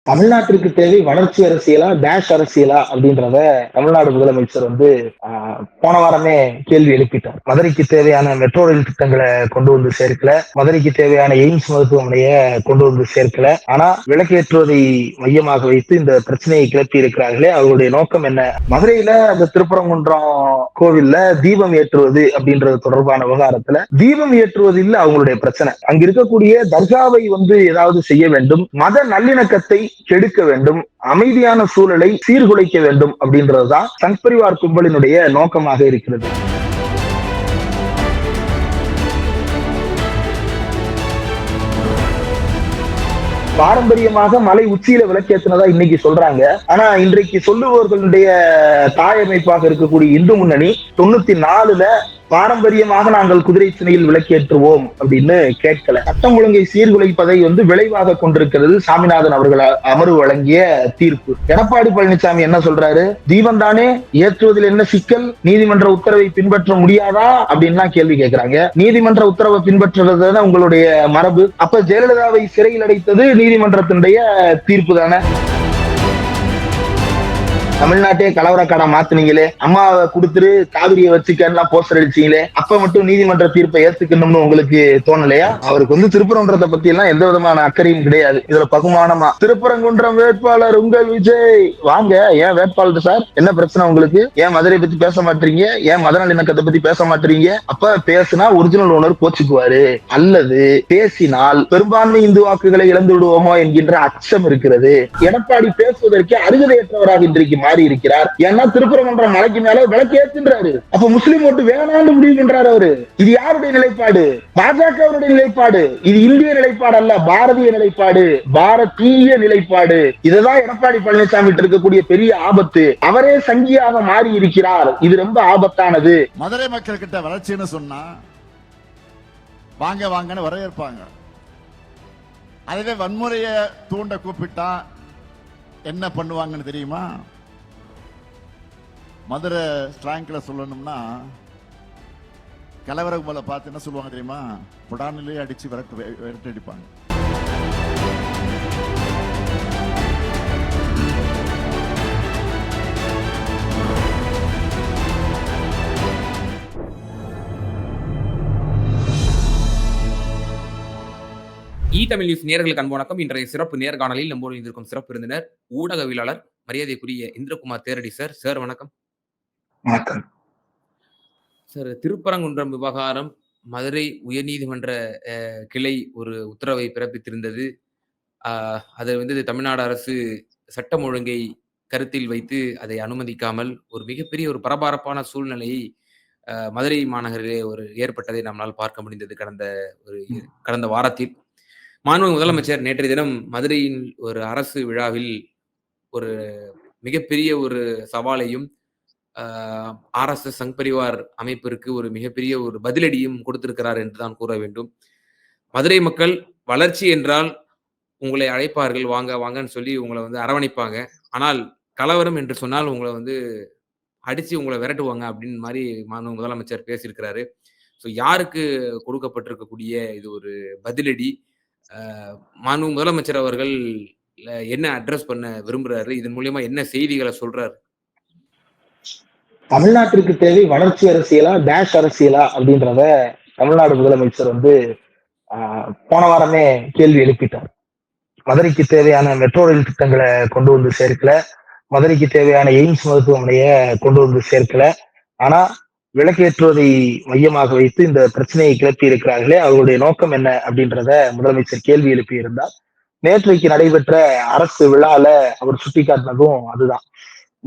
தமிழ்நாட்டிற்கு தேவை வளர்ச்சி அரசியலா டேஷ் அரசியலா அப்படின்றத தமிழ்நாடு முதலமைச்சர் போன வாரமே கேள்வி எழுப்பிட்டார். மதுரைக்கு தேவையான மெட்ரோ ரயில் திட்டங்களை கொண்டு வந்து சேர்க்கல, மதுரைக்கு தேவையான எய்ம்ஸ் மருத்துவமனையை கொண்டு வந்து சேர்க்கல. ஆனா விளக்கேற்றுவதை மையமாக வைத்து இந்த பிரச்சனையை கிளப்பி இருக்கிறார்களே, அவருடைய நோக்கம் என்ன? மதுரையில அந்த திருப்பரங்குன்றம் கோவில்ல தீபம் ஏற்றுவது அப்படின்றது தொடர்பான விவகாரத்துல தீபம் ஏற்றுவது இல்ல அவங்களுடைய பிரச்சனை. அங்க இருக்கக்கூடிய தர்காவை ஏதாவது செய்ய வேண்டும், மத நல்லிணக்கத்தை கெடுக்க வேண்டும், அமைதியான சூழலை சீர்குலைக்க வேண்டும் அப்படின்றதுதான் சங் பரிவார் கும்பலினுடைய நோக்கமாக இருக்கிறது. பாரம்பரியமாக மலை உச்சியில விளக்கேற்றினதா இன்னைக்கு சொல்றாங்க. ஆனா இன்றைக்கு சொல்லுபவர்களுடைய தாயமைப்பாக இருக்கக்கூடிய இந்து முன்னணி 94ல பாரம்பரியமாக நாங்கள் குதிரை சினையில் விளக்கேற்றுவோம் அப்படின்னு கேட்கல. சட்டம் ஒழுங்கை சீர்குலைப்பதை விளைவாக கொண்டிருக்கிறது சாமிநாதன் அவர்கள் அமர்வு வழங்கிய தீர்ப்பு. எடப்பாடி பழனிசாமி என்ன சொல்றாரு? தீபம் தானே ஏற்றுவதில் என்ன சிக்கல், நீதிமன்ற உத்தரவை பின்பற்ற முடியாதா அப்படின்னு கேள்வி கேட்கிறாங்க. நீதிமன்ற உத்தரவை பின்பற்றுறது உங்களுடைய மரபு. அப்ப ஜெயலலிதாவை சிறையில் அடைத்தது நீதிமன்றத்தினுடைய தீர்ப்பு தானே. தமிழ்நாட்டையே கலவரக்காடா மாத்துனீங்களே, அம்மாவை கொடுத்துரு காவிரியை வச்சுக்கலாம் போஸ்டர் அடிச்சீங்களே, அப்ப மட்டும் நீதிமன்ற தீர்ப்பை ஏத்துக்கணும்னு உங்களுக்கு தோணலையா? அவருக்கு திருப்பரங்குன்றத்தை பத்தி எல்லாம் எந்த விதமான அக்கறையும் கிடையாது. இதுல பகுமானமா திருப்பரங்குன்றம் வேட்பாளர் உங்கள் விஜய் வாங்க, ஏன் வேட்பாளர் சார் என்ன பிரச்சனை உங்களுக்கு? ஏன் மதுரை பத்தி பேச மாட்டீங்க? ஏன் மத நல்லிணக்கத்தை பத்தி பேச மாட்டீங்க? அப்ப பேசினா ஒரிஜினல் ஓனர் கோச்சுக்குவாரு, அல்லது பேசினால் பெரும்பான்மை இந்து வாக்குகளை இழந்து விடுவோமோ என்கின்ற அச்சம் இருக்கிறது. எடப்பாடி பேசுவதற்கு அருகதையற்றவராக இன்றைக்கு மாறி இருக்கிறார். ஏன்னா திருப்பரங்குன்றம் மலைக்கு மேல விளக்கு ஏற்றுன்றாரு. அப்ப முஸ்லீம் ஓட்டு வேணான்னு முடிவு பண்றாரு அவரு. இது யாருடைய நிலைப்பாடு? பாஜகவுடைய நிலைப்பாடு. இது இந்திய நிலைப்பாடு அல்ல, பாரதிய நிலைப்பாடு, பாரதிய நிலைப்பாடு. இதுதான் எடப்பாடி பழனிசாமி இருக்கக்கூடிய பெரிய ஆபத்து. அவரே சங்கியாக மாறி இருக்கிறார். இது ரொம்ப ஆபத்தானது. மதுரை மக்கள் கிட்ட வளர்ச்சின்னு சொன்னா வாங்க வாங்கன்னு வரவேற்பாங்க. அதுவே வன்முறையை தூண்ட கூப்பிட்டா என்ன பண்ணுவாங்கன்னு தெரியுமா? மதுரை ஸ்ட்ராங்க்ல சொல்லணும்னா கலவரம் போல பார்த்து என்ன சொல்லுவாங்க தெரியுமா? புடானிலே அடிச்சு விரட்டு அடிப்பாங்க. தமிழ் நியூஸ் நேயர்களுக்கு அன்பு வணக்கம். இன்றைய சிறப்பு நேர்காணலில் நம்மோடு இருக்கும் சிறப்பு விருந்தினர் ஊடகவியலாளர் மரியாதைக்குரிய இந்திரகுமார் தேரடி சார். சார் வணக்கம். வணக்கம் சார். திருப்பரங்குன்றம் விவகாரம், மதுரை உயர்நீதிமன்ற கிளை ஒரு உத்தரவை பிறப்பித்திருந்தது. அதை தமிழ்நாடு அரசு சட்டம் ஒழுங்கை கருத்தில் வைத்து அதை அனுமதிக்காமல் ஒரு மிகப்பெரிய ஒரு பரபரப்பான சூழ்நிலையை மதுரை மாநகரிலே ஏற்பட்டதை நம்மால் பார்க்க முடிந்தது கடந்த வாரத்தில். மாண்புமிகு முதலமைச்சர் நேற்றைய தினம் மதுரையின் ஒரு அரசு விழாவில் ஒரு மிகப்பெரிய ஒரு சவாலையும் RSS சங் பரிவார் அமைப்பிற்கு ஒரு மிகப்பெரிய ஒரு பதிலடியும் கொடுத்திருக்கிறார் என்றுதான் கூற வேண்டும். மதுரை மக்கள் வளர்ச்சி என்றால் உங்களை அழைப்பார்கள், வாங்க வாங்கன்னு சொல்லி உங்களை அரவணைப்பாங்க. ஆனால் கலவரம் என்று சொன்னால் உங்களை அடிச்சு உங்களை விரட்டுவாங்க அப்படின்னு மாதிரி மாண்புமிகு முதலமைச்சர் பேசியிருக்கிறாரு. ஸோ யாருக்கு கொடுக்கப்பட்டிருக்கக்கூடிய இது ஒரு பதிலடி? மாண்புமிகு முதலமைச்சர் அவர்கள் என்ன அட்ரஸ் பண்ண விரும்புறாரு? இதன் மூலியமா என்ன செய்திகளை சொல்றாரு? தமிழ்நாட்டிற்கு தேவை வளர்ச்சி அரசியலா டேஷ் அரசியலா அப்படின்றத தமிழ்நாடு முதலமைச்சர் போன வாரமே கேள்வி எழுப்பிட்டார். மதுரைக்கு தேவையான மெட்ரோ ரயில் திட்டங்களை கொண்டு வந்து சேர்க்கல, மதுரைக்கு தேவையான எய்ம்ஸ் மருத்துவமனையை கொண்டு வந்து சேர்க்கல. ஆனா விளக்கேற்றுவதை மையமாக வைத்து இந்த பிரச்சனையை கிளப்பி இருக்கிறார்களே, அவருடைய நோக்கம் என்ன அப்படின்றத முதலமைச்சர் கேள்வி எழுப்பி இருந்தார். நேற்றைக்கு நடைபெற்ற அரசு விழால அவர் சுட்டிக்காட்டினதும் அதுதான்.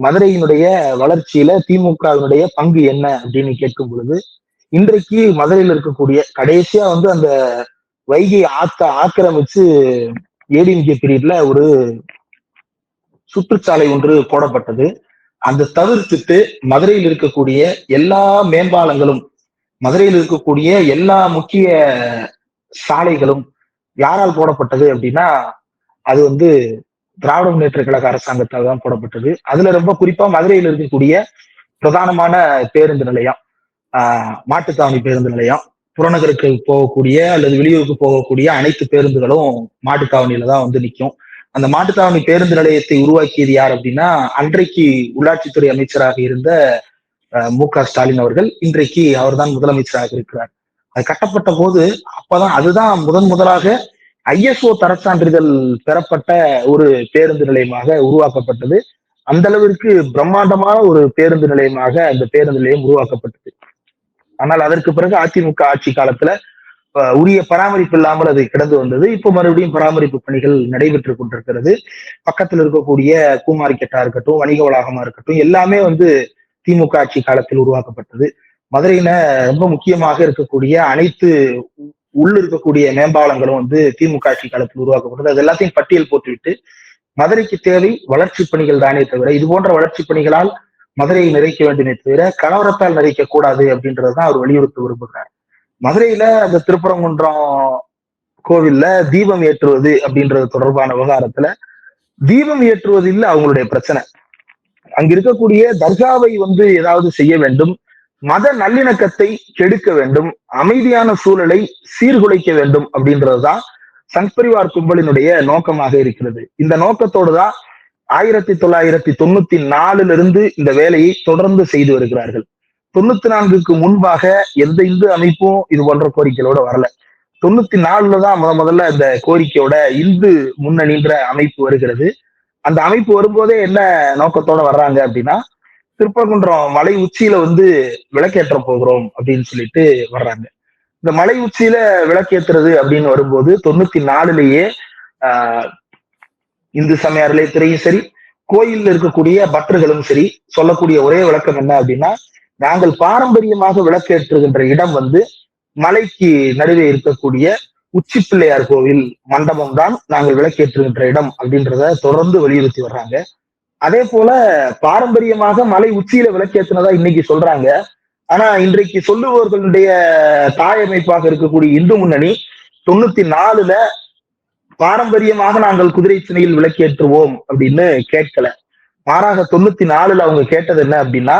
மதுரையினுடைய வளர்ச்சியில திமுகவினுடைய பங்கு என்ன அப்படின்னு கேட்கும் பொழுது, இன்றைக்கு மதுரையில் இருக்கக்கூடிய கடைசியா அந்த வைகை ஆக்கிரமிச்சு ஏடிஎம்கே பீரியட்ல ஒரு சுற்றுச்சாலை ஒன்று போடப்பட்டது. அந்த தவிர்த்துட்டு மதுரையில் இருக்கக்கூடிய எல்லா மேம்பாலங்களும், மதுரையில் இருக்கக்கூடிய எல்லா முக்கிய சாலைகளும் யாரால் போடப்பட்டது அப்படின்னா அது திராவிட முன்னேற்ற கழக அரசாங்கத்தால் தான் போடப்பட்டது. அதுல ரொம்ப குறிப்பா மதுரையில் இருக்கக்கூடிய பிரதானமான பேருந்து நிலையம், மாட்டுத்தாவணி பேருந்து நிலையம், புறநகருக்கு போகக்கூடிய அல்லது வெளியூருக்கு போகக்கூடிய அனைத்து பேருந்துகளும் மாட்டுத்தாவணியில தான் நிற்கும். அந்த மாட்டுத்தாவணி பேருந்து நிலையத்தை உருவாக்கியது யார் அப்படின்னா, அன்றைக்கு உள்ளாட்சித்துறை அமைச்சராக இருந்த மு.க. ஸ்டாலின் அவர்கள். இன்றைக்கு அவர்தான் முதலமைச்சராக இருக்கிறார். அது கட்டப்பட்ட போது அப்பதான் அதுதான் முதலாக ISO தர சான்றிதழ் பெறப்பட்ட ஒரு பேருந்து நிலையமாக உருவாக்கப்பட்டது. அந்த அளவிற்கு பிரம்மாண்டமான ஒரு பேருந்து நிலையமாக அந்த பேருந்து நிலையம் உருவாக்கப்பட்டது. ஆனால் அதற்கு பிறகு அதிமுக ஆட்சி காலத்துல உரிய பராமரிப்பு இல்லாமல் அது கிடந்து வந்தது. இப்போ மறுபடியும் பராமரிப்பு பணிகள் நடைபெற்றுக் கொண்டிருக்கிறது. பக்கத்தில் இருக்கக்கூடிய பூமார்க்கெட்டா இருக்கட்டும், வணிக வளாகமா இருக்கட்டும், எல்லாமே திமுக ஆட்சி காலத்தில் உருவாக்கப்பட்டது. மதுரையில ரொம்ப முக்கியமாக இருக்கக்கூடிய அனைத்து உள்ள இருக்கக்கூடிய மேம்பாலங்களும் திமுக ஆட்சி காலத்தில் உருவாக்கப்பட்டது. அது எல்லாத்தையும் பட்டியல் போட்டுவிட்டு மதுரைக்கு தேவை வளர்ச்சி பணிகள் தானே தவிர, இது போன்ற வளர்ச்சி பணிகளால் மதுரையை நிறைக்க வேண்டுமே தவிர கலவரத்தால் நிறைக்க கூடாது அப்படின்றதுதான் அவர் வலியுறுத்த விரும்புகிறார். மதுரையில அந்த திருப்பரங்குன்றம் கோவில்ல தீபம் ஏற்றுவது அப்படின்றது தொடர்பான விவகாரத்துல தீபம் ஏற்றுவது இல்ல அவங்களுடைய பிரச்சனை. அங்க இருக்கக்கூடிய தர்காவை ஏதாவது செய்ய வேண்டும், மத நல்லிணக்கத்தை கெடுக்க வேண்டும், அமைதியான சூழலை சீர்குலைக்க வேண்டும் அப்படின்றதுதான் சங் பரிவார் கும்பலினுடைய நோக்கமாக இருக்கிறது. இந்த நோக்கத்தோடுதான் 1994 இந்த வேலையை தொடர்ந்து செய்து வருகிறார்கள். 94க்கு முன்பாக எந்த இந்து அமைப்பும் இது போன்ற கோரிக்கைகளோட வரல. 94 தான் முதல்ல இந்த கோரிக்கையோட இந்து முன்னணின்ற அமைப்பு வருகிறது. அந்த அமைப்பு வரும்போதே என்ன நோக்கத்தோட வர்றாங்க அப்படின்னா, திருப்பரங்குன்றம் மலை உச்சியில விளக்கேற்ற போகிறோம் அப்படின்னு சொல்லிட்டு வர்றாங்க. இந்த மலை உச்சியில விளக்கேற்றுறது அப்படின்னு வரும்போது 94லயே இந்து சமய அறநிலையத்துறையும் சரி, கோயில்ல இருக்கக்கூடிய பக்தர்களும் சரி சொல்லக்கூடிய ஒரே விளக்கம் என்ன அப்படின்னா, நாங்கள் பாரம்பரியமாக விளக்கேற்றுகின்ற இடம் மலைக்கு நடுவே இருக்கக்கூடிய உச்சி பிள்ளையார் கோவில் மண்டபம் தான் நாங்கள் விளக்கேற்றுகின்ற இடம் அப்படின்றத தொடர்ந்து வலியுறுத்தி வர்றாங்க. அதே போல பாரம்பரியமாக மலை உச்சியில விளக்கேற்றினதா இன்னைக்கு சொல்றாங்க. ஆனா இன்றைக்கு சொல்லுபவர்களுடைய தாய் அமைப்பாக இருக்கக்கூடிய இந்து முன்னணி 94ல பாரம்பரியமாக நாங்கள் குதிரை சுனையில் விளக்கேற்றுவோம் அப்படின்னு கேட்கல. மாறாக 94ல அவங்க கேட்டது என்ன அப்படின்னா,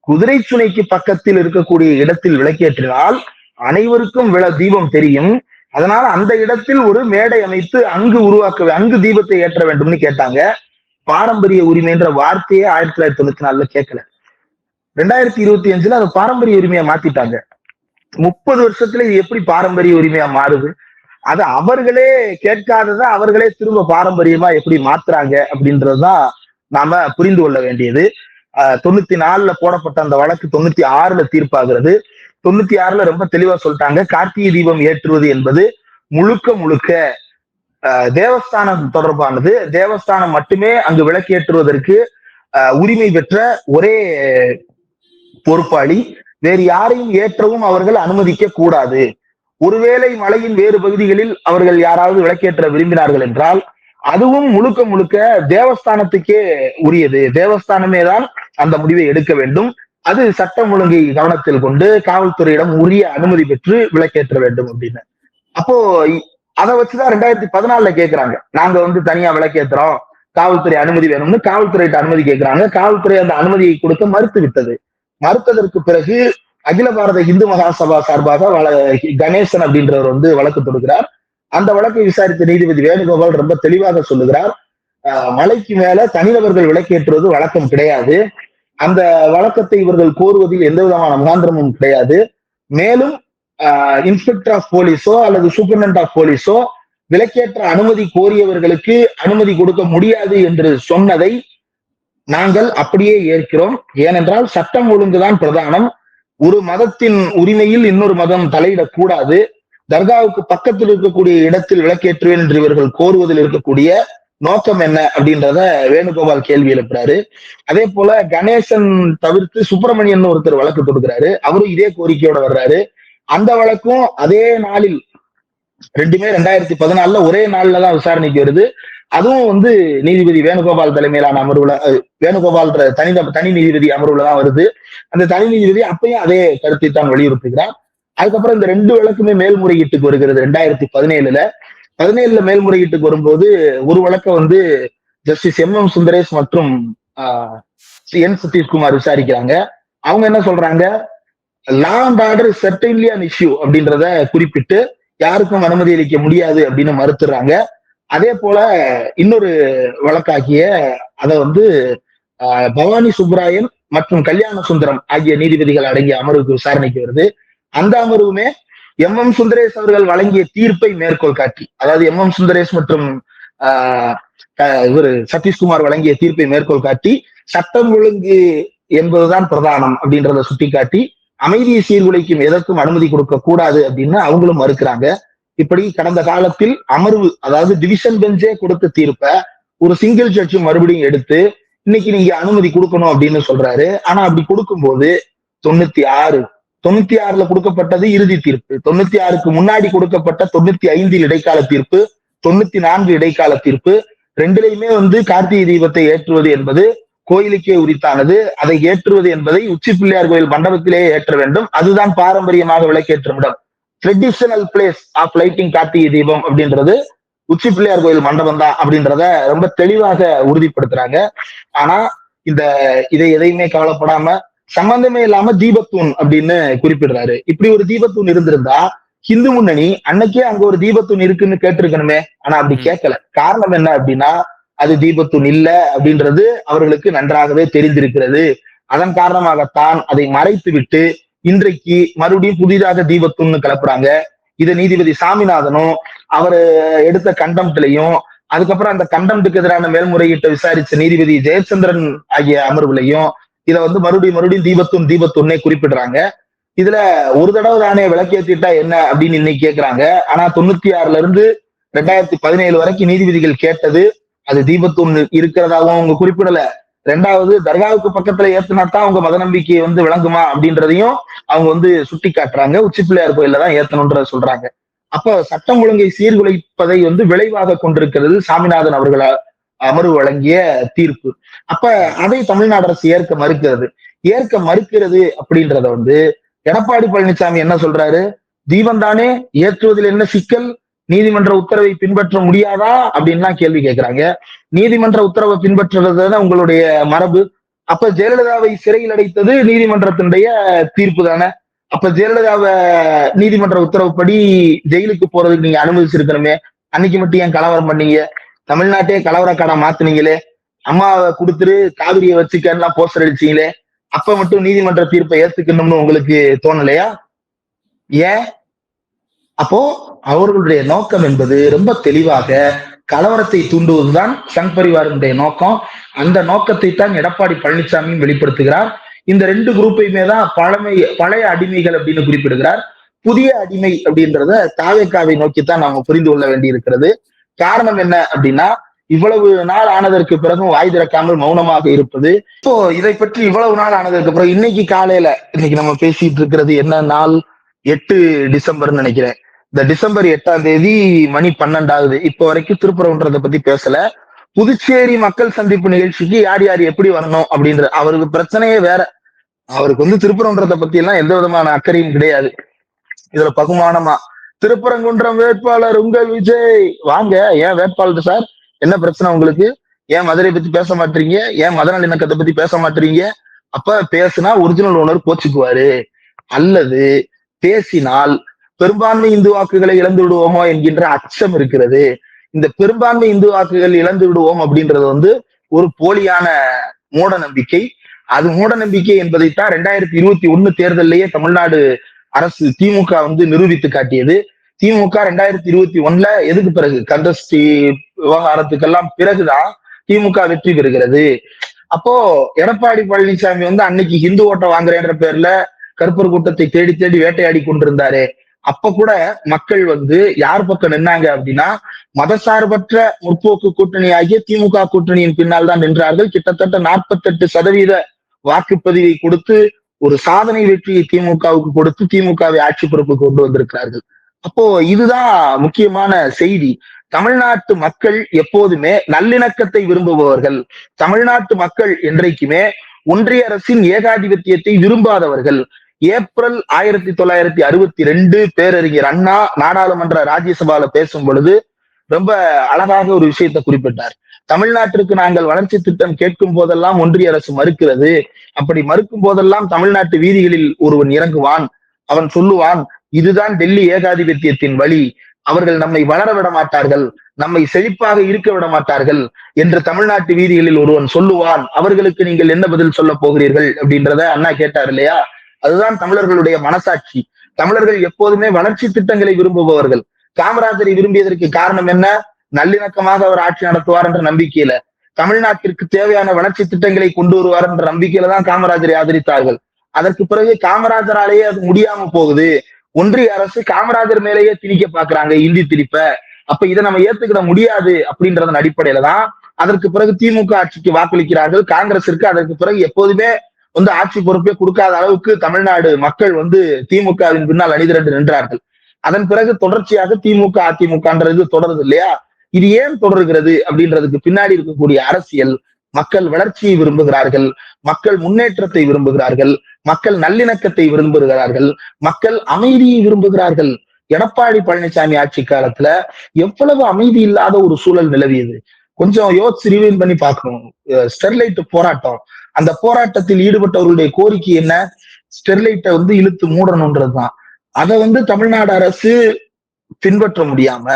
குதிரை சுனைக்கு பக்கத்தில் இருக்கக்கூடிய இடத்தில் விளக்கேற்றினால் அனைவருக்கும் தீபம் தெரியும், அதனால அந்த இடத்தில் ஒரு மேடை அமைத்து அங்கு தீபத்தை ஏற்ற வேண்டும்னு கேட்டாங்க. பாரம்பரிய உரிமைன்ற வார்த்தையே 1994ல கேட்கல. 2025ல அது பாரம்பரிய உரிமையா மாத்திட்டாங்க. 30 வருஷத்துல இது எப்படி பாரம்பரிய உரிமையா மாறுது? அது அவர்களே கேட்காதத அவர்களே திரும்ப பாரம்பரியமா எப்படி மாத்துறாங்க அப்படின்றதுதான் நாம புரிந்து கொள்ள வேண்டியது. 94ல போடப்பட்ட அந்த வழக்கு 96ல தீர்ப்பாகிறது. 96ல ரொம்ப தெளிவா சொல்லிட்டாங்க, கார்த்திகை தீபம் ஏற்றுவது என்பது முழுக்க தேவஸ்தானம் தொடர்பானது. தேவஸ்தானம் மட்டுமே அங்கு விளக்கேற்றுவதற்கு உரிமை பெற்ற ஒரே பொறுப்பாளி, வேறு யாரையும் ஏற்றவும் அவர்கள் அனுமதிக்க கூடாது. ஒருவேளை மலையின் வேறு பகுதிகளில் அவர்கள் யாராவது விளக்கேற்ற விரும்பினார்கள் என்றால் அதுவும் முழுக்க தேவஸ்தானத்துக்கே உரியது. தேவஸ்தானமே தான் அந்த முடிவை எடுக்க வேண்டும். அது சட்டம் ஒழுங்கை கவனத்தில் கொண்டு காவல்துறையிடம் உரிய அனுமதி பெற்று விளக்கேற்ற வேண்டும் அப்படின்னு. அப்போ அதை வச்சுதான் 2014ல கேட்கிறாங்க, நாங்க தனியா விளக்கேற்றுறோம், காவல்துறை அனுமதி வேணும்னு காவல்துறையிட்ட அனுமதி கேட்கிறாங்க. காவல்துறை அந்த அனுமதியை கொடுக்க மறுத்து விட்டது. மறுத்ததற்கு பிறகு அகில பாரத இந்து மகாசபா சார்பாக கணேசன் அப்படின்றவர் வழக்கு தொடுக்கிறார். அந்த வழக்கை விசாரித்த நீதிபதி வேணுகோபால் ரொம்ப தெளிவாக சொல்லுகிறார், மலைக்கு மேல தனிநபர்கள் விளக்கேற்றுவது வழக்கம் கிடையாது. அந்த வழக்கத்தை இவர்கள் கோருவதில் எந்த விதமான முகாந்திரமும் கிடையாது. மேலும் இன்ஸ்பெக்டர் ஆஃப் போலீஸோ அல்லது சூப்பரிண்டென்ட் ஆஃப் போலீஸோ விலக்கேற்ற அனுமதி கோரியவர்களுக்கு அனுமதி கொடுக்க முடியாது என்று சொன்னதை நாங்கள் அப்படியே ஏற்கிறோம். ஏனென்றால் சட்டம் ஒழுங்குதான் பிரதானம். ஒரு மதத்தின் உரிமையில் இன்னொரு மதம் தலையிடக்கூடாது. தர்காவுக்கு பக்கத்தில் இருக்கக்கூடிய இடத்தில் விளக்கேற்றுவேன் என்று இவர்கள் கோருவதில் இருக்கக்கூடிய நோக்கம் என்ன அப்படின்றத வேணுகோபால் கேள்வி எழுப்புறாரு. அதே போல கணேசன் தவிர்த்து சுப்பிரமணியன் ஒருத்தர் வழக்கு தொடுக்கிறாரு. அவரும் இதே கோரிக்கையோட வர்றாரு. அந்த வழக்கும் அதே நாளில், ரெண்டுமே 2014 ஒரே நாள்ல தான் விசாரணைக்கு வருது. அதுவும் நீதிபதி வேணுகோபால் தலைமையிலான அமர்வுல, வேணுகோபால் தனி நீதிபதி அமர்வுல தான் வருது. அந்த தனி நீதிபதி அப்பயும் அதே கருத்தை தான் வலியுறுத்துகிறார். அதுக்கப்புறம் இந்த 2 வழக்குமே மேல்முறையீட்டுக்கு வருகிறது 2017ல. 17ல மேல்முறையீட்டுக்கு வரும்போது ஒரு வழக்க ஜஸ்டிஸ் MM சுந்தரேஷ் மற்றும் N சதீஷ்குமார் விசாரிக்கிறாங்க. அவங்க என்ன சொல்றாங்க, law and order certainly an issue அப்படின்றத குறிப்பிட்டு யாருக்கும் அனுமதி அளிக்க முடியாது அப்படின்னு மறுத்துறாங்க. அதே போல இன்னொரு வழக்காகிய அதை வந்து பவானி சுப்ராயன் மற்றும் கல்யாண சுந்தரம் ஆகிய நீதிபதிகள் அடங்கிய அமர்வுக்கு விசாரணைக்கு வருது. அந்த அமர்வுமே எம் சுந்தரேஷ் அவர்கள் வழங்கிய தீர்ப்பை மேற்கோள் காட்டி, அதாவது எம் சுந்தரேஷ் மற்றும் இவர் சதீஷ்குமார் வழங்கிய தீர்ப்பை மேற்கோள் காட்டி சட்டம் ஒழுங்கு என்பதுதான் பிரதானம் அப்படின்றத சுட்டிக்காட்டி அமைதியை சீர்குலைக்கும் எதற்கும் அனுமதி கொடுக்க கூடாது அப்படின்னு அவங்களும் மறுக்கிறாங்க. இப்படி கடந்த காலத்தில் அமர்வு, அதாவது டிவிஷன் பெஞ்சே கொடுத்த தீர்ப்பை ஒரு சிங்கிள் ஜட்ஜ் மறுபடியும் எடுத்து இன்னைக்கு நீங்க அனுமதி கொடுக்கணும் அப்படின்னு சொல்றாரு. ஆனா அப்படி கொடுக்கும்போது 96ல கொடுக்கப்பட்டது இறுதி தீர்ப்பு, 96க்கு முன்னாடி கொடுக்கப்பட்ட 95 இடைக்கால தீர்ப்பு, 94 இடைக்கால தீர்ப்பு, ரெண்டுலையுமே வந்து கார்த்திகை தீபத்தை ஏற்றுவது என்பது கோயிலுக்கே உரித்தானது. அதை ஏற்றுவது என்பதை உச்சி பிள்ளையார் கோயில் மண்டபத்திலேயே ஏற்ற வேண்டும். அதுதான் பாரம்பரியமாக விளக்கேற்றும் இடம். Traditional place of lighting Karthigai Deepam அப்படின்றது உச்சி பிள்ளையார் கோயில் மண்டபம் தான் அப்படின்றத ரொம்ப தெளிவாக உறுதிப்படுத்துறாங்க. ஆனா இதை எதையுமே கவலைப்படாம சம்பந்தமே இல்லாம தீபத்தூண் அப்படின்னு குறிப்பிடுறாரு. இப்படி ஒரு தீபத்தூண் இருந்திருந்தா ஹிந்து முன்னணி அன்னைக்கே அங்க ஒரு தீபத்தூண் இருக்குன்னு கேட்டிருக்கணுமே. ஆனா அப்படி கேட்கல. காரணம் என்ன அப்படின்னா அது தீபத்தூண் இல்ல அப்படின்றது அவர்களுக்கு நன்றாகவே தெரிந்திருக்கிறது. அதன் காரணமாகத்தான் அதை மறைத்து விட்டு இன்றைக்கு மறுபடியும் புதிதாக தீபத்தூண்னு கிளப்புறாங்க. இதை நீதிபதி சாமிநாதனும் அவர் எடுத்த கண்டம்ட்லையும், அதுக்கப்புறம் அந்த கண்டம்ட்டுக்கு எதிரான மேல்முறையீட்டை விசாரிச்ச நீதிபதி ஜெயச்சந்திரன் ஆகிய அமர்வுலையும் இதை வந்து மறுபடியும் தீபத்தூண்ணே குறிப்பிடுறாங்க. இதுல ஒரு தடவை தானே விளக்கேற்றிட்டா என்ன அப்படின்னு இன்னைக்கு கேட்கிறாங்க. ஆனா 96ல இருந்து 2017 வரைக்கும் நீதிபதிகள் கேட்டது அது தீபத்தூண் இருக்கிறதாவும் அவங்க குறிப்பிடல. ரெண்டாவது தர்காவுக்கு பக்கத்துல ஏத்துனாத்தான் அவங்க மத நம்பிக்கை வந்து விளங்குமா அப்படின்றதையும் அவங்க வந்து சுட்டி காட்டுறாங்க. உச்சி பிள்ளையார் கோயில்ல தான் ஏத்தணும்ன்றத சொல்றாங்க. அப்ப சட்டம் ஒழுங்கை சீர்குலைப்பதை வந்து விளைவாக கொண்டிருக்கிறது சாமிநாதன் அவர்கள் அமர்வு வழங்கிய தீர்ப்பு. அப்ப அதை தமிழ்நாடு அரசு ஏற்க மறுக்கிறது அப்படின்றத வந்து எடப்பாடி பழனிசாமி என்ன சொல்றாரு, தீபம் தானே ஏற்றுவதில் என்ன சிக்கல், நீதிமன்ற உத்தரவை பின்பற்ற முடியாதா அப்படின்லாம் கேள்வி கேட்கிறாங்க. நீதிமன்ற உத்தரவை பின்பற்றுறது உங்களுடைய மரபு. அப்ப ஜெயலலிதாவை சிறையில் அடைத்தது நீதிமன்றத்தினுடைய தீர்ப்பு தானே. அப்ப ஜெயலலிதாவை நீதிமன்ற உத்தரவுப்படி ஜெயிலுக்கு போறதுக்கு நீங்க அனுமதிச்சிருக்கணுமே. அன்னைக்கு மட்டும் ஏன் கலவரம் பண்ணீங்க? தமிழ்நாட்டே கலவரக்காடா மாத்துனீங்களே. அம்மாவை கொடுத்துட்டு காவிரியை வச்சுக்கலாம் போஸ்டர் அடிச்சீங்களே. அப்ப மட்டும் நீதிமன்ற தீர்ப்பை ஏத்துக்கணும்னு உங்களுக்கு தோணலையா? ஏன்? அப்போ அவர்களுடைய நோக்கம் என்பது ரொம்ப தெளிவாக கலவரத்தை தூண்டுவதுதான் சங் பரிவாரனுடைய நோக்கம். அந்த நோக்கத்தை தான் எடப்பாடி பழனிசாமியும் வெளிப்படுத்துகிறார். இந்த ரெண்டு குரூப்பையுமே தான் பழைய அடிமைகள் அப்படின்னு குறிப்பிடுகிறார். புதிய அடிமை அப்படின்றத தாவேக்காவை நோக்கித்தான் நாம புரிந்து கொள்ள வேண்டி இருக்கிறது. காரணம் என்ன அப்படின்னா, இவ்வளவு நாள் ஆனதற்கு பிறகும் வாய் திறக்காமல் மௌனமாக இருப்பது. இப்போ இதை பற்றி இவ்வளவு நாள் ஆனதற்கு பிறகு இன்னைக்கு நம்ம பேசிட்டு இருக்கிறது என்ன நாள்? 8 டிசம்பர்னு நினைக்கிறேன். இந்த டிசம்பர் 8ஆம் தேதி மணி 12 இப்போ வரைக்கும் திருப்பரங்குன்றதை பத்தி பேசல. புதுச்சேரி மக்கள் சந்திப்பு நிகழ்ச்சிக்கு யார் யார் எப்படி வரணும் அப்படின்ற அவருக்கு பிரச்சனையே வேற. அவருக்கு வந்து திருப்பரங்குன்றத்தை பத்தி எல்லாம் எந்த விதமான அக்கறையும் கிடையாது. இதுல பகுமானமா திருப்பரங்குன்றம் வேட்பாளர் உங்கள் விஜய் வாங்க, ஏன் வேட்பாளர் சார் என்ன பிரச்சனை உங்களுக்கு? ஏன் மதுரை பத்தி பேச மாட்டீங்க? ஏன் மத நல்லிணக்கத்தை பத்தி பேச மாட்டீங்க? அப்ப பேசினா ஒரிஜினல் ஓனர் கோச்சுக்குவாரு, அல்லது பேசினால் பெரும்பான்மை இந்து வாக்குகளை இழந்து விடுவோமோ என்கின்ற அச்சம் இருக்கிறது. இந்த பெரும்பான்மை இந்து வாக்குகள் இழந்து விடுவோம் அப்படின்றது வந்து ஒரு போலியான மூட நம்பிக்கை. அது மூட நம்பிக்கை என்பதைத்தான் 2021 தேர்தலிலேயே தமிழ்நாடு அரசு திமுக வந்து நிரூபித்து காட்டியது. திமுக 2021 எதுக்கு பிறகு கந்தஸ்ரீ விவகாரத்துக்கெல்லாம் பிறகுதான் திமுக வெற்றி பெறுகிறது. அப்போ எடப்பாடி பழனிசாமி வந்து அன்னைக்கு ஹிந்து ஓட்டை வாங்குறேன்ற பேர்ல கருப்பர் கூட்டத்தை தேடி தேடி வேட்டையாடி கொண்டிருந்தாரு. அப்ப கூட மக்கள் வந்து யார் பக்கம் நின்னாங்க அப்படின்னா, மதசார்பற்ற முற்போக்கு கூட்டணி ஆகிய திமுக கூட்டணியின் பின்னால் தான் நின்றார்கள். கிட்டத்தட்ட 48% வாக்குப்பதிவை கொடுத்து ஒரு சாதனை வெற்றியை திமுகவுக்கு கொடுத்து திமுகவை ஆட்சி பொறுப்பு கொண்டு வந்திருக்கிறார்கள். அப்போ இதுதான் முக்கியமான செய்தி. தமிழ்நாட்டு மக்கள் எப்போதுமே நல்லிணக்கத்தை விரும்புபவர்கள். தமிழ்நாட்டு மக்கள் என்றைக்குமே ஒன்றிய அரசின் ஏகாதிபத்தியத்தை விரும்பாதவர்கள். ஏப்ரல் 1962 பேரறிஞர் அண்ணா நாடாளுமன்ற ராஜ்யசபால பேசும் பொழுது ரொம்ப அழகாக ஒரு விஷயத்தை குறிப்பிட்டார். தமிழ்நாட்டிற்கு நாங்கள் வளர்ச்சி திட்டம் கேட்கும் போதெல்லாம் ஒன்றிய அரசு மறுக்கிறது. அப்படி மறுக்கும் போதெல்லாம் தமிழ்நாட்டு வீதிகளில் ஒருவன் இறங்குவான். அவன் சொல்லுவான், இதுதான் டெல்லி ஏகாதிபத்தியத்தின் வழி. அவர்கள் நம்மை வளர விட மாட்டார்கள். நம்மை செழிப்பாக இருக்க விட மாட்டார்கள் என்று தமிழ்நாட்டு வீதிகளில் ஒருவன் சொல்லுவான். அவர்களுக்கு நீங்கள் என்ன பதில் சொல்ல போகிறீர்கள் அப்படின்றத அண்ணா கேட்டார் இல்லையா? அதுதான் தமிழர்களுடைய மனசாட்சி. தமிழர்கள் எப்போதுமே வளர்ச்சி திட்டங்களை விரும்புபவர்கள். காமராஜரை விரும்பியதற்கு காரணம் என்ன? நல்லிணக்கமாக அவர் ஆட்சி நடத்துவார் என்ற நம்பிக்கையில, தமிழ்நாட்டிற்கு தேவையான வளர்ச்சி திட்டங்களை கொண்டு வருவார் என்ற நம்பிக்கையில தான் காமராஜரை ஆதரித்தார்கள். அதற்கு பிறகு காமராஜராலேயே அது முடியாம போகுது. ஒன்றிய அரசு காமராஜர் மேலேயே திணிக்க பாக்குறாங்க, இந்தி திணிப்ப. அப்ப இதை நம்ம ஏத்துக்கிட முடியாது அப்படின்றதன் அடிப்படையில தான் அதற்கு பிறகு திமுக ஆட்சிக்கு வாக்களிக்கிறார்கள். காங்கிரசிற்கு அதற்கு பிறகு எப்போதுமே ஆட்சி பொறுப்பே கொடுக்காத அளவுக்கு தமிழ்நாடு மக்கள் திமுகவின் பின்னால் அணிதிரண்டு நின்றார்கள். அதன் பிறகு தொடர்ச்சியாக திமுக அதிமுகன்றது தொடருது இல்லையா? இது ஏன் தொடர்கிறது அப்படின்றதுக்கு பின்னாடி இருக்கக்கூடிய அரசியல், மக்கள் வளர்ச்சியை விரும்புகிறார்கள், மக்கள் முன்னேற்றத்தை விரும்புகிறார்கள், மக்கள் நல்லிணக்கத்தை விரும்புகிறார்கள், மக்கள் அமைதியை விரும்புகிறார்கள். எடப்பாடி பழனிசாமி ஆட்சி காலத்துல எவ்வளவு அமைதி இல்லாத ஒரு சூழல் நிலவியது. கொஞ்சம் யோசிச்சு ரிவைன் பண்ணி பார்க்கணும். ஸ்டெர்லைட் போராட்டம், அந்த போராட்டத்தில் ஈடுபட்டவர்களுடைய கோரிக்கை என்ன? ஸ்டெர்லைட்டை இழுத்து மூடணும்ன்றதுதான். அதை தமிழ்நாடு அரசு பின்பற்ற முடியாம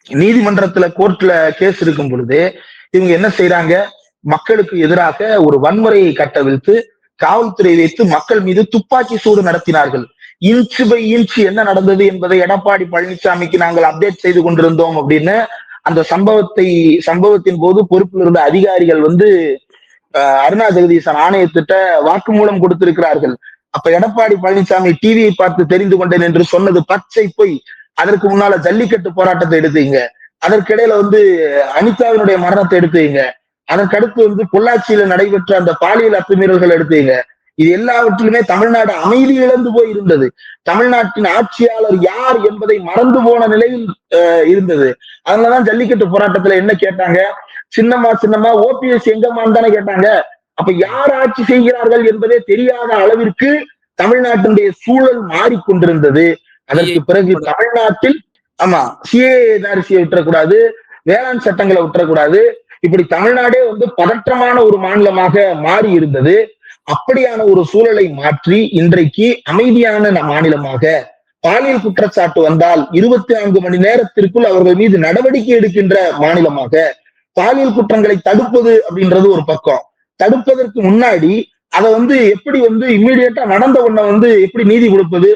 நீதிமன்றத்துல கோர்ட்ல கேஸ் இருக்கும் பொழுது இவங்க என்ன செய்யறாங்க? மக்களுக்கு எதிராக ஒரு வன்முறையை கட்டவிழ்த்து காவல்துறை வைத்து மக்கள் மீது துப்பாக்கி சூடு நடத்தினார்கள். இன்ச்சு பை இன்ச்சு என்ன நடந்தது என்பதை எடப்பாடி பழனிசாமிக்கு நாங்கள் அப்டேட் செய்து கொண்டிருந்தோம் அப்படின்னு அந்த சம்பவத்தின் போது பொறுப்பில் இருந்த அதிகாரிகள் அருணா ஜெகதீசன் ஆணையத்திட்ட வாக்குமூலம் கொடுத்திருக்கிறார்கள். அப்ப எடப்பாடி பழனிசாமி டிவியை பார்த்து தெரிந்து கொண்டேன் என்று சொன்னது பச்சை பொய். அதற்கு முன்னால ஜல்லிக்கட்டு போராட்டத்தை எடுத்தீங்க, அதற்கிடையில அனிதாவினுடைய மரணத்தை எடுத்தீங்க, அதற்கடுத்து பொள்ளாச்சியில நடைபெற்ற அந்த பாலியல் அத்துமீறல்கள் எடுத்தீங்க. இது எல்லாவற்றிலுமே தமிழ்நாடு அமைதி இழந்து போய் இருந்தது. தமிழ்நாட்டின் ஆட்சியாளர் யார் என்பதை மறந்து போன நிலையில் இருந்தது. அதனாலதான் ஜல்லிக்கட்டு போராட்டத்துல என்ன கேட்டாங்க? சின்னமா ஓபிஎஸ் எங்கம்மான்னு தானே கேட்டாங்க. அப்ப யார் ஆட்சி செய்கிறார்கள் என்பதே தெரியாத அளவிற்கு தமிழ்நாட்டினுடைய சூழல் மாறிக்கொண்டிருந்தது. அதற்கு பிறகு தமிழ்நாட்டில் சிஏ விட்டுறக்கூடாது, வேளாண் சட்டங்களை விட்டுறக்கூடாது, இப்படி தமிழ்நாடே பதற்றமான ஒரு மாநிலமாக மாறி இருந்தது. அப்படியான ஒரு சூழலை மாற்றி இன்றைக்கு அமைதியான மாநிலமாக, பாலியல் குற்றச்சாட்டு வந்தால் 24 மணி நேரத்திற்குள் அவர்கள் மீது நடவடிக்கை எடுக்கின்ற மாநிலமாக, பாலியல் குற்றங்களை தடுப்பது அப்படின்றது ஒரு பக்கம், தடுப்பதற்கு முன்னாடி அதை எப்படி இம்மிடியேட்டா நடந்த உடனே எப்படி நீதி கொடுப்பது?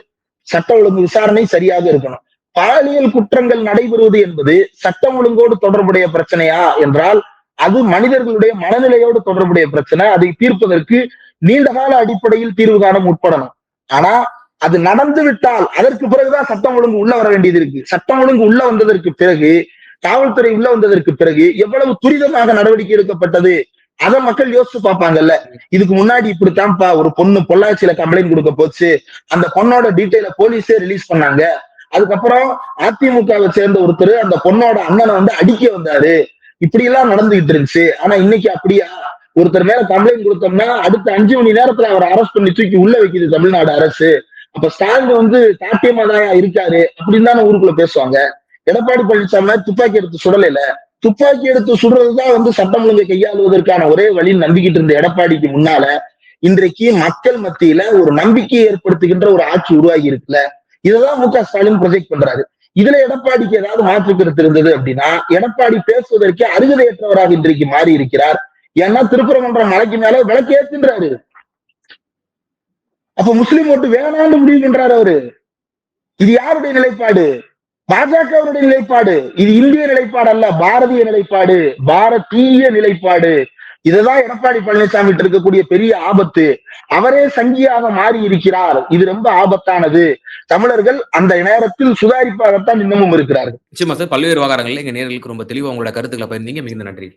சட்ட ஒழுங்கு விசாரணை சரியாக இருக்கணும். பாலியல் குற்றங்கள் நடைபெறுவது என்பது சட்டம் ஒழுங்கோடு தொடர்புடைய பிரச்சனையா என்றால் அது மனிதர்களுடைய மனநிலையோடு தொடர்புடைய பிரச்சனை. அதை தீர்ப்பதற்கு நீண்டகால அடிப்படையில் தீர்வு காண முற்படணும். ஆனா அது நடந்து விட்டால் அதற்கு பிறகுதான் சட்டம் ஒழுங்கு உள்ள வர வேண்டியது இருக்கு. சட்டம் ஒழுங்கு உள்ள வந்ததற்கு பிறகு, காவல்துறை உள்ள வந்ததற்கு பிறகு எவ்வளவு துரிதமாக நடவடிக்கை எடுக்கப்பட்டது அதை மக்கள் யோசிச்சு பார்ப்பாங்கல்ல. இதுக்கு முன்னாடி இப்படித்தான்ப்பா ஒரு பொண்ணு பொள்ளாச்சியில கம்ப்ளைண்ட் கொடுக்க போச்சு, அந்த பொண்ணோட டீட்டெயில போலீஸே ரிலீஸ் பண்ணாங்க. அதுக்கப்புறம் அதிமுகவை சேர்ந்த ஒருத்தர் அந்த பொண்ணோட அண்ணனை அடிக்க வந்தாரு, இப்படி எல்லாம் நடந்துகிட்டு இருந்துச்சு. ஆனா இன்னைக்கு அப்படியா? ஒருத்தர் மேல கம்ப்ளைண்ட் கொடுத்தோம்னா அடுத்த 5 மணி நேரத்துல அவரை அரெஸ்ட் பண்ணி தூக்கி உள்ள வைக்குது தமிழ்நாடு அரசு. அப்ப ஸ்டாலின் சாத்தியமாதான் இருக்காரு அப்படின்னு தானே ஊருக்குள்ள பேசுவாங்க. எடப்பாடி பழனிசாமி துப்பாக்கி எடுத்து சுடலைல, துப்பாக்கி எடுத்து சுடுறதுதான் சட்டம் ஒழுங்கை கையாளுவதற்கான ஒரே வழின்னு நம்பிக்கிட்டு இருந்த எடப்பாடிக்கு முன்னால இன்றைக்கு மக்கள் மத்தியில ஒரு நம்பிக்கையை ஏற்படுத்துகின்ற ஒரு ஆட்சி உருவாகி இருக்குல்ல. இததான் மு க ஸ்டாலின் ப்ரொஜெக்ட் பண்றாரு. இதுல எடப்பாடிக்கு ஏதாவது மாற்று கருத்து இருந்தது அப்படின்னா எடப்பாடி பேசுவதற்கு அருகதையற்றவராக இன்றைக்கு மாறி இருக்கிறார். ஏன்னா திருப்பரங்குன்றம் மலைக்கு மேல விளக்கு ஏத்துன்றாரு. அப்ப முஸ்லீம் ஓட்டு வேணான்னு முடிவு பண்றாரு அவரு. இது யாருடைய நிலைப்பாடு? பாஜகவுடைய நிலைப்பாடு. இது இந்திய நிலைப்பாடு அல்ல, பாரதிய நிலைப்பாடு, பாரதிய நிலைப்பாடு. இதுதான் எடப்பாடி பழனிசாமி இருக்கக்கூடிய பெரிய ஆபத்து. அவரே சங்கியாக மாறி இருக்கிறார். இது ரொம்ப ஆபத்தானது. தமிழர்கள் அந்த நேரத்தில் சுதாரிப்பாகத்தான் இன்னமும் இருக்கிறார்கள். நிச்சயமா சார், பல்வேறு விவகாரங்கள்ல எங்க நேயர்களுக்கு ரொம்ப தெளிவா உங்களோட கருத்துக்களை பகிர்ந்தீங்க. மிகுந்த நன்றி.